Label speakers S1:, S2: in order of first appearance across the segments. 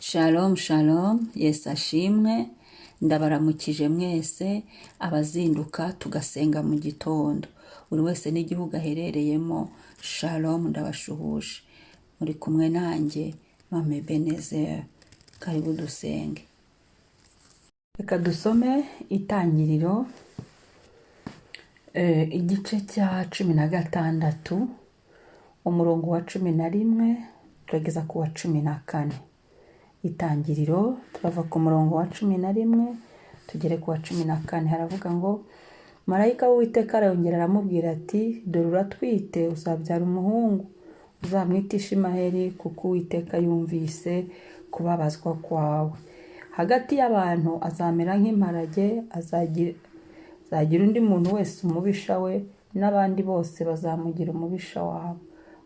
S1: Shalom shalom, Yesu ashimwe, ndabaramukije mwese abazinduka tugasenga mu gitondo. Buri wese n'igihugu aherereyemo, shalom ndabashuhuje. Muri kumwe nanjye, Mame Ebenezer, karibu dusenge. Reka dusome Itangiriro, igice cya 16, umurongo wa 11, turageza ku wa 14. Itangiriro turava ku murongo wa 11 tugere ku wa 14. Haravuga ngo marayika w'Uwiteka arongera aramubwira ati, dore uratwite, uzabyara umuhungu, uzamwita Ishimaheli, kuko Uwiteka yumvise kubabazwa kwawe. Hagati y'abantu azamera nk'imparage, azagira undi muntu wese umubisha we, n'abandi bose bazamugira umubisha wabo.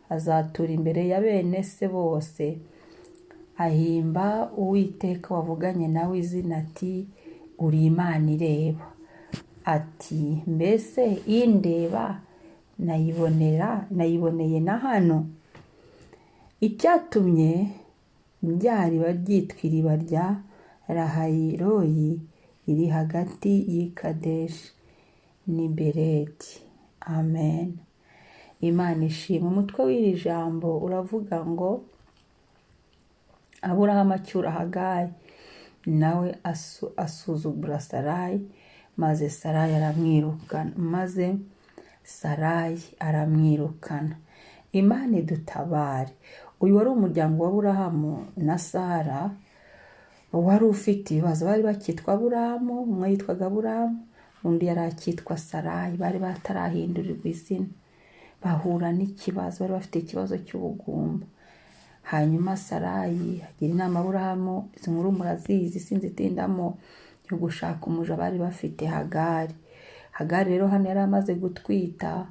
S1: Azatura imbere ya bene se bose. Ahimba Uwiteka wavuganye nawe izina ati, uri Imana ireba. Ati, mbese indeba nayiboneye na hano. Icyatumye rya riba ryitwa iriba rya Lahayiroyi riri hagati y'i Kadeshi n'i Beredi. Amen. Imana ishimwe. Umutwe w'iri jambo uravuga ngo Aburahamu acyura Hagari, nawe asuzugura Sarayi, maze Sarayi aramwirukana. Imana idutabare. Uyu wari umuryango wa Aburahamu na Sara, wari ufite ibibazo. Bari bakitwa Aburahamu, umwe yitwaga Aburahamu, undi yari akitwa Sarayi. Bari batarahindurirwa izina, bahura n'ikibazo. Bari bafite ikibazo cy'ubugumba. Hanyuma Sarayi agira inama Aburahamu, izi nkuru murazizi sinzitindamo, yo gushaka umuja bari bafite Hagari. Hagari rero hano yari amaze gutwita.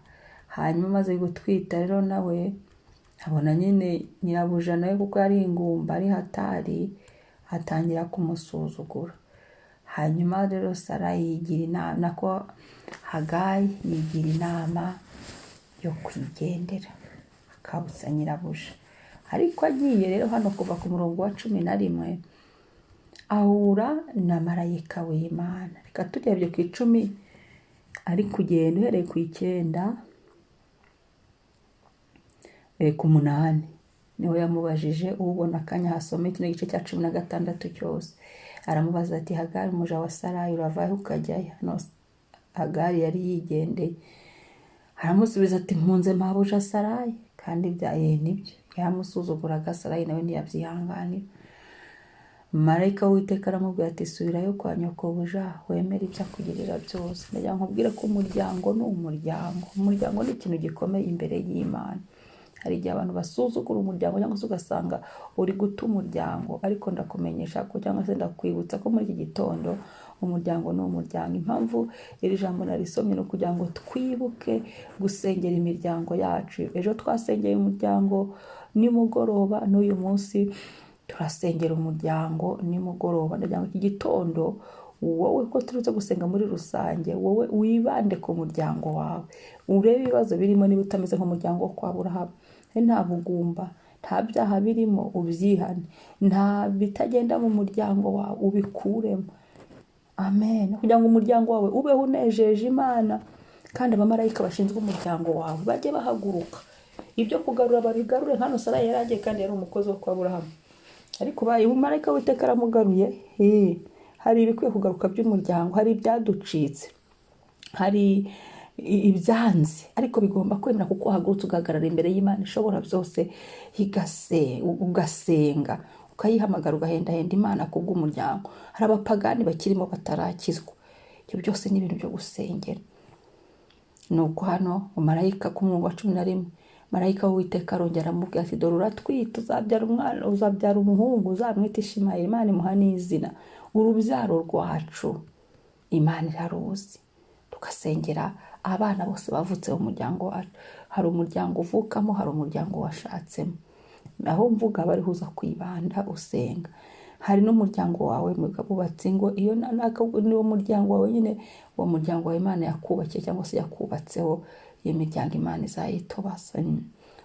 S1: Hanyuma amaze gutwita rero nawe abona nyine nyirabuja nawe, kuko yari ingumba, ari hatari, atangira kumusuzugura. Hanyuma rero Sarayi yigira inama, nako Hagari yigira inama yo kwigendera, akabutsa nyirabuja. Ariko agiye rero hano kuva ku murongo wa 11, ahura na marayika w'Imana. Reka turebye ku 10, ari kugenda uhereye ku 9, ku 8 niho yamubajije. Ubona akanya hasome kino gice cya 16 cyose. Aramubaza ati, Hagari umuja wa Sarayi, uravahe ukajyayo? Hano Hagari yari yigendeye. Aramusubiza ati, mpunze mabuja Sarayi. Kandi nibyo, yamusuzuguraga. Sarayi nawe ntiyabyihanganira. Marayika w'Uwiteka aramubwira ati, subirayo kwa nyokobuja, wemere ibyo akugirira byose. Ndagira nkubwire ko umuryango ni umuryango. Umuryango ni ikintu gikomeye imbere y'Imana. Hari igihe abantu basuzugura umuryango, cyangwa se ugasanga uri guta umuryango. Ariko ndakumenyesha ko, cyangwa se ndakwibutsa ko muri iki gitondo umuryango ni umuryango. Impamvu iri jambo narisomye ni ukugira ngo twibuke gusengera imiryango yacu. Ejo twasengeye umuryango nimugoroba, n'uyu munsi turasengera umuryango nimugoroba. Ndagira ngo iki gitondo wowe, ko turutse gusenga muri rusange, wowe wibande ku muryango wawe. Urebe ibibazo birimo. Niba utameze nk'umuryango wo kwa Aburahamu, nta bugumba, nta byaha birimo, ubyihane. Nta bitagenda mu muryango wawe, ubikuremo. Amen. Kugira ngo umuryango wawe ubeho unejeje Imana. Kandi abamarayika bashinzwe umuryango wawe bajye bahaguruka. Ibyo kugarura babigarure. Hano Sarayi yari agiye, kandi yari umukozi wo kwa Aburahamu. Ariko marayika w'Uwiteka aramugaruye. Hari ibikwiye kugaruka by'umuryango. Hari ibyaducitse, hari ibyanze, ariko bigomba kwemera, kuko hagurutse ugahagarara imbere y'Imana ishobora byose, ugasenga, ukayihamagara, ugahendahenda Imana kubw'umuryango. Hari abapagani bakirimo batarakizwa. Ibyo byose ni ibintu byo gusengera. Nuko hano marayika ku murongo wa 11, marayika w'Uwiteka arongera aramubwira ati, dore uratwite, uzabyara umuhungu, uzamwita Ishimaheli. Imana imuha n'izina. Urubyaro rwacu Imana iraruzi. Tugasengera abana bose bavutse mu muryango wacu. Hari umuryango uvukamo, hari umuryango washatsemo. Aho mvuga bariho uza kwibanda usenga. Hari n'umuryango wawe mububatse ngo, iyo niwo muryango wawe nyine, uwo muryango wa Imana yakubakiye cyangwa se yakubatseho. Iyo miryango Imana izayitobasa,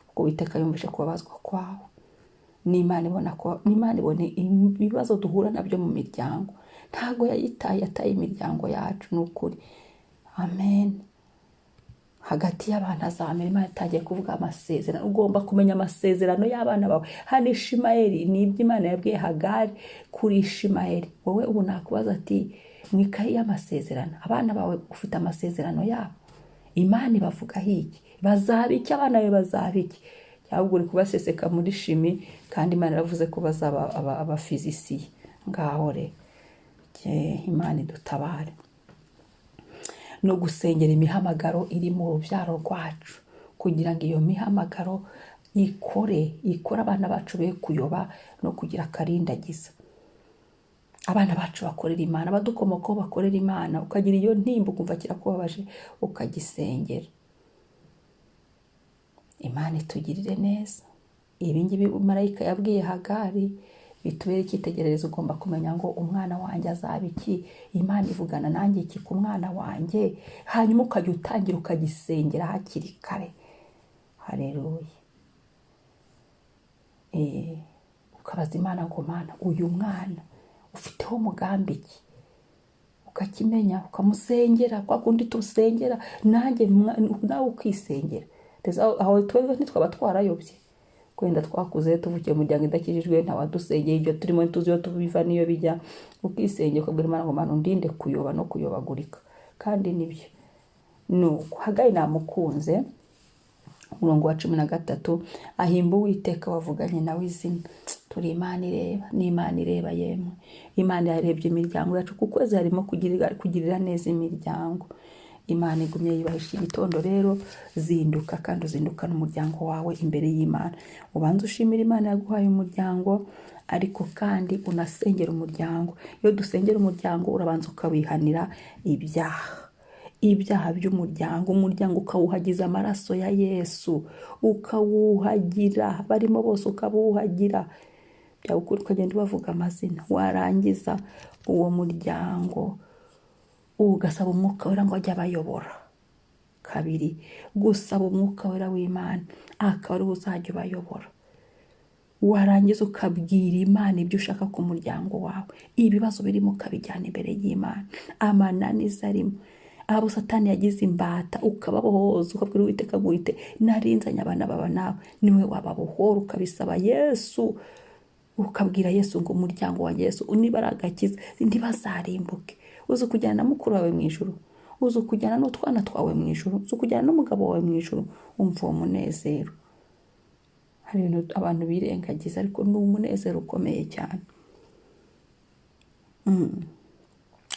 S1: kuko Uwiteka yumvise kubabazwa kwawe. n'Imana ibona ibibazo duhura nabyo mu miryango. Ntago yataye imiryango yacu, ni ukuri. Amen. Hagati y'abantu azamera. Imana itagiye kuvuga amasezerano. Ugomba kumenya amasezerano y'abana bawe. Hano Ishimayeli ni ibyo Imana yabwiye Hagari kuri Ishimayeli. Wowe ubu nakubaza ati mu ikayi y'amasezerano abana bawe ufite amasezerano yabo? Imana ibavugaho iki? Bazaba iki? Abana bawe bazaba iki? Ahubwo uri kubaseseka muri shimi, kandi Imana yaravuze ko bazaba abafizisiye. Ngaho rero Imana idutabare. No gusengera imihamagaro iri mu rubyaro rwacu, kugira ngo iyo mihamagaro ikore abana bacu be kuyoba no kugira akarindagiza. Abana bacu bakorera Imana, abadukomokaho bakorera Imana, ukagira iyo ntimba ukumva kirakubabaje ukagisengera. Imana itugirire neza. Ibi ngibi marayika yabwiye Hagari bitubere icyitegererezo. Ugomba kumenya ngo umwana wanjye azaba iki, Imana ivugana nanjye iki ku mwana wanjye, hanyuma ukajya utangira ukagisengera hakiri kare. Haleluya. Ukabaza Imana ngo Mana, uyu mwana ufiteho umugambi iki? Ukakimenya ukamusengera kwa kundi tusengera, nanjye nawe ukisengera. Aho twebwe ntitwaba twarayobye, kwenda twakuze tuvukiye mu muryango idakijijwe, ntawadusengeye ibyo turimo tuzi iyo tubiva niyo bijya. Ukisengera ukabwira Imana ngo Mana undinde kuyoba no kuyobagurika. Kandi nibyo. Nuko Hagari namukunze. Umurongo wa 13, ahimba Uwiteka wavuganye nawe izina. Turi Imana ireba, ni Imana ireba yemwe. Imana yarebye imiryango yacu, kuko kwezi harimo kugirira neza imiryango. Imana igumye yibahisha igitondo rero, zinduka kandi uzindukana umuryango wawe imbere y'Imana. Ubanza ushimira Imana yaguhaye umuryango, ariko kandi unasengera umuryango. Iyo dusengera umuryango urabanza ukawihanira ibyaha by'umuryango. Umuryango ukawuhagiza amaraso ya Yesu, ukawuhagira barimo bose, ukawuhagira byawukuri, ukagenda ubavuga amazina. Warangiza uwo muryango ugasaba umwuka wera ngo ajye abayobora. Kabiri, gusaba umwuka wera w'Imana akaba ari uzajya ubayobora. Warangiza ukabwira Imana ibyo ushaka ku muryango wawe. Ibibazo birimo ukabijyana imbere y'Imana. Amananiza arimo, abo Satani yagize imbata ukababohoza, ukabwira Uwiteka ngo Uwite narinzanye abana baba nawe, niwe wababohora. Ukabisaba Yesu, ukabwira Yesu ngo umuryango wa Yesu unibaragakiza, ntibazarimbuke. Uzi kujyana na mukuru wawe mu ijuru, uzi kujyana n'utwana twawe mu ijuru, uzi kujyana n'umugabo wawe mu ijuru. Umva uwo munezero. Hari ibintu abantu birengagiza, ariko ni umunezero ukomeye cyane.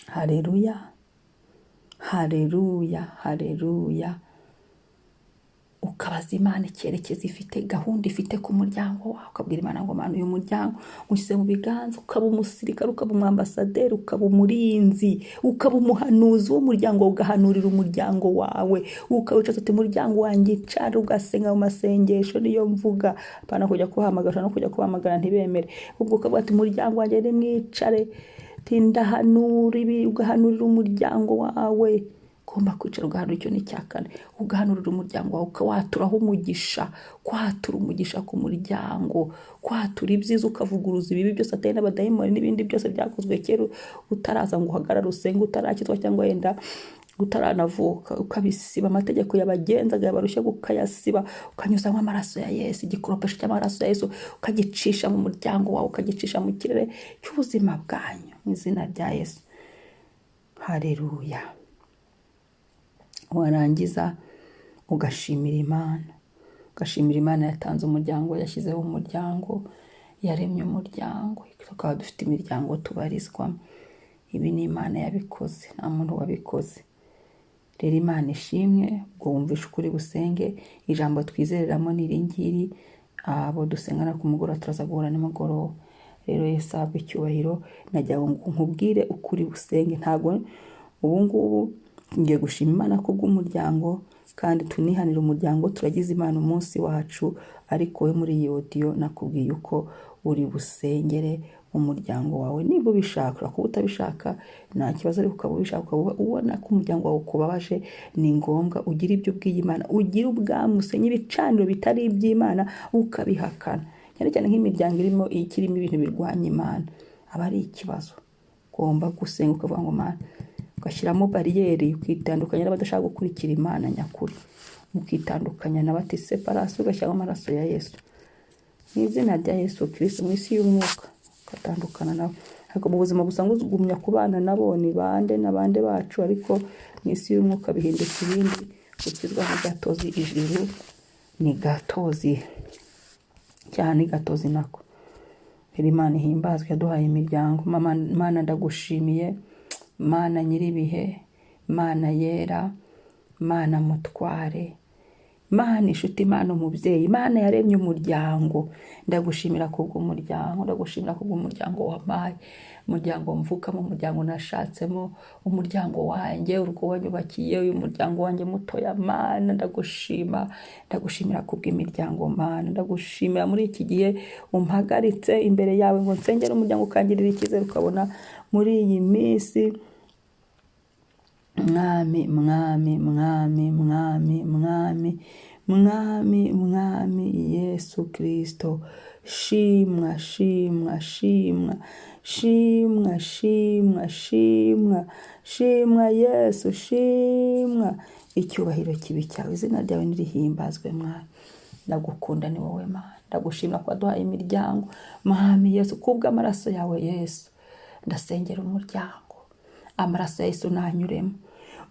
S1: Haleluya, haleluya, haleluya. Ukabaza Imana icyerekezo ifite, gahunda ifite ku muryango wawe. Ukabwira Imana ngo Mana, uyu muryango ushyize mu biganza. Ukaba umusirikare, ukaba umwambasaderi, ukaba umurinzi, ukaba umuhanuzi w'umuryango, ugahanurira umuryango wawe. Ukawicaza uti umuryango wanjye icara, ugasenga mu masengesho. Niyo mvuga, apana kujya kuhamagara no kujya kuhamagara ntibemere. Ubwo ukavuga ati umuryango wanjye nimwicare, tindahanura ibi, ugahanurira umuryango wawe. Ugomba kwicara ugahanura. Icyo ni icya kane. Ugahanurira umuryango wawe, ukawaturaho umugisha. Kwatura umugisha ku muryango, kwatura ibyiza, ukavuguruza ibibi byose atari n'abadayimoni n'ibindi byose byakozwe kera utaraza ngo uhagarare usenge, utarakizwa cyangwa yenda utaranavuka. Ukabisiba amategeko yabagenzaga yabarushye, ukayasiba, ukanyuzamo amaraso ya Yesu. Igikoropesho cy'amaraso ya Yesu ukagicisha mu muryango wawe, ukagicisha mu kirere cy'ubuzima bwanyu mu izina rya Yesu. Haleluya. Warangiza ugashimira Imana. Ugashimira Imana yatanze umuryango, yashyizeho umuryango, yaremye umuryango. Tukaba dufite imiryango tubarizwamo. Ibi ni Imana yabikoze, nta muntu wabikoze. Rero Imana ishimwe. Ubwo wumvishe ukuri busenge. Ijambo twizereramo ni iringiri. Abo dusengana ku mugoroba turaza guhura nimugoroba. Rero Yesu ahabwe icyubahiro. Najya ngo nkubwire ukuri busenge. Ntabwo ubu ngubu ngiye gushima Imana kubw'umuryango, kandi tunihanira umuryango. Turagize Imana umunsi wacu, ariko we muri iyi audio nakubwiye uko uri busengere umuryango wawe. Niba ubishaka, kuba utabishaka nta kibazo, ariko ukaba ubishaka, ukaba ubona ko umuryango wawe ukubabaje, ni ngombwa ugira ibyo ubwiye Imana. Ugira ubwami, usenye ibicaniro bitari iby'Imana ukabihakana. cyane cyane nk'imiryango ikirimo ibintu birwanya Imana, aba ari ikibazo. Ugomba gusenga ukavuga ngo Mana, ugashyiramo bariyeri, ukitandukanya n'abadashaka gukurikira Imana nyakuri, ukitandukanya n'abati separasi, ugashyiramo amaraso ya Yesu, mu izina rya Yesu Kristo, mu isi y'umwuka ugatandukana nabo. Ariko mu buzima busanzwe ugumya kubana nabo, ni bande n'abande bacu, ariko mu isi y'umwuka bihinduka ibindi. Gukizwa ni gatozi, ijuru ni gatozi cyane, gatozi nako. Imana ihimbazwe, yaduhaye imiryango. Mana ndagushimiye, Mana nyiribihe, Mana yera, Mana mutware, Mana inshuti, Imana umubyeyi, Imana yaremye umuryango. Ndagushimira kubw'umuryango, ndagushimira kubw'umuryango wampaye, umuryango mvukamo, umuryango nashatsemo, umuryango wanjye, urugo wanyubakiye, uyu muryango wanjye mutoya. Mana ndagushimira kubw'imiryango. Mana ndagushimira muri iki gihe umpagaritse imbere yawe ngo nsengere umuryango, ukangirira icyizere, ukabona muri iyi minsi mwami Yesu Kristo, shimwa Yesu, shimwa. Icyubahiro kibi cyawe, izina ryawe nirihimbazwe mwami. Ndagukunda, ni wowe Mana. Ndagushimira ko waduhaye imiryango mwami Yesu, kubw'amaraso yawe Yesu. Ndasengera umuryango, amaraso ya Yesu nanyuremo,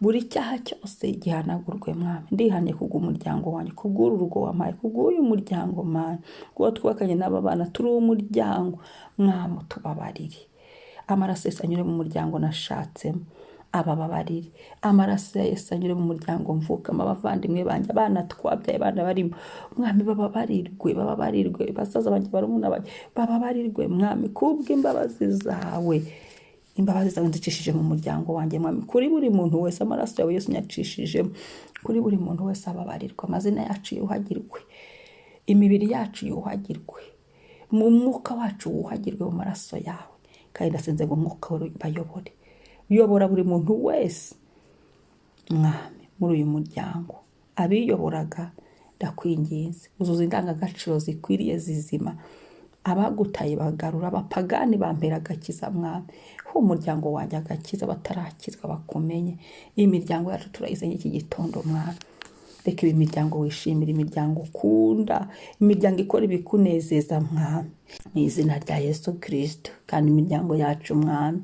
S1: buri cyaha cyose gihanagurwe mwami. Ndihanye kubw'umuryango wanjye, kubw'uru rugo wampaye, kubw'uyu muryango Mana, kuba twubakanye n'aba bana, turi umuryango mwami, tubabarire. Amaraso Yesu anyure mu muryango nashatsemo, abababarire. Amaraso ya Yesu anyure mu muryango mvukamo, abavandimwe banjye, abana twabyaye, abana barimo mwami, bababarirwe, basaza banjye, barumuna banjye, bababarirwe mwami, kubw'imbabazi zawe. Imbabazi zawe nzicishije mu muryango wanjye mwami, kuri buri muntu wese amaraso yawe Yesu nyacishijemo, kuri buri muntu wese ababarirwe, amazina yacu yuhagirwe, imibiri yacu yuhagirwe, mu mwuka wacu wuhagirwe mu maraso yawe. Kandi ndasenze ngo umwuka wawe bayobore, uyobora buri muntu wese mwami muri uyu muryango. Abiyoboraga ndakwinginze, uzuza indangagaciro zikwiriye zizima, abagutaye bagarura, abapagani bampera agakiza mwami. Umuryango wanjye agakiza, batarakizwa bakumenye. Iyi miryango yacu turayisenye iki gitondo mwami. Reka ibi miryango wishimira, imiryango ukunda, imiryango ikora ibikunezeza mwami, mu izina rya Yesu Kristo. Kandi imiryango yacu mwami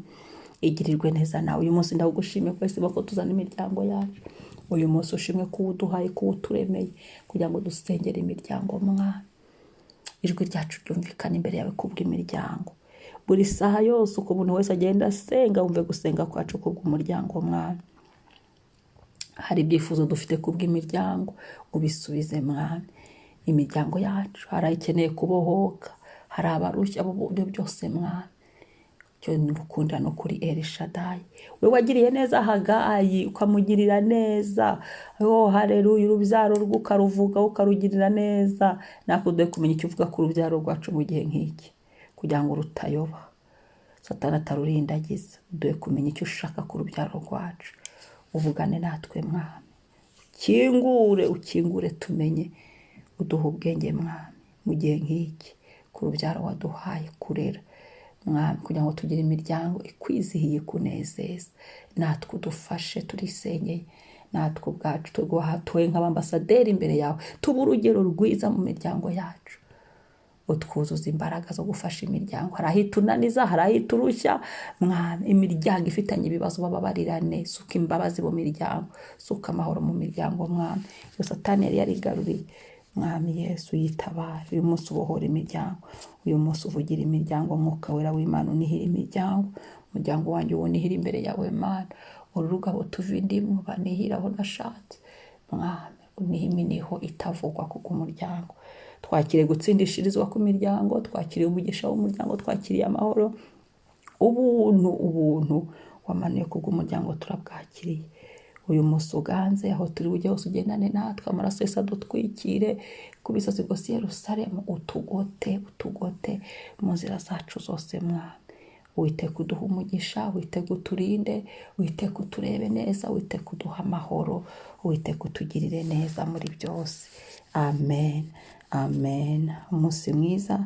S1: igirirwe neza nawe. Uyu munsi ndagushimiye ko wese bako tuzana imiryango yacu. Uyu munsi ushimwe ko uduhaye, ko uturemeye kugira ngo dusengere imiryango mwami. Ijwi ryacu ryumvikana imbere yawe kubw'imiryango. Buri saha yose uko umuntu wese agenda asenga, wumve gusenga kwacu kubw'umuryango mwami. Hari ibyifuzo dufite kubw'imiryango, ubisubize mwami. Imiryango yacu hari ayikeneye kubohoka, hari abarushya mu buryo byose mwami. Cyo ngukunda no kuri Elishadai, we wagiriye neza Hagayi, ukamugirira neza. Haleluya, urubyaro rw'ukaruvuga, ukarugirira neza. Nakuduhe kumenya icyo uvuga ku rubyaro rwacu mu gihe nk'iki, kugira ngo rutayoba, Satani atarurindagiza. Uduhe kumenya icyo ushaka ku rubyaro rwacu, uvugane natwe mwami. Ukingure tumenye, uduhe ubwenge mwami mu gihe nk'iki, ku rubyaro waduhaye kurera mwami, kugira ngo tugire imiryango ikwizihiye kunezeza. Natwe udufashe, turisenyeye, natwe ubwacu tuguhatuye nk'abambasaderi imbere yawe, tuba urugero rwiza mu miryango yacu. Utwuzuza imbaraga zo gufasha imiryango. Hari ahitunaniza, hari ahiturushya mwami. Imiryango ifitanye ibibazo bababarirane, suka imbabazi mu miryango, suka amahoro mu miryango mwami. Iyo Satani yari yarigaruriye mwami Yesu yitabara. Uyu munsi ubohora imiryango, uyu munsi uvugira imiryango. Mwuka wera w'Imana unihira imiryango. Umuryango wanjye unihira imbere yawe Mana. Uru rugabo tuva indimu banihira aho nashatse mwami. Uniha iminiho itavugwa kubw'umuryango. Twakiriye gutsindishirizwa ku miryango, twakiriye umugisha w'umuryango, twakiriye amahoro, ubuntu wamanuye kubw'umuryango turabwakiriye. Uyu munsi uganze, aho turi bujye hose ugendane natwe. Amaraso Yesu adutwikire ku misozi yose Yerusalemu. Utugote mu nzira zacu zose mwami. Uwiteka uduha umugisha, Uwiteka uturinde, Uwiteka uturebe neza, Uwiteka uduha amahoro, Uwiteka utugirire neza muri byose. Amen. amen. Umunsi mwiza,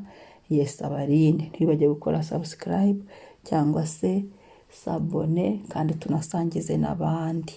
S1: Yesu abarinde. Ntibibajye gukora subscribe cyangwa se sabone, kandi tunasangize n'abandi.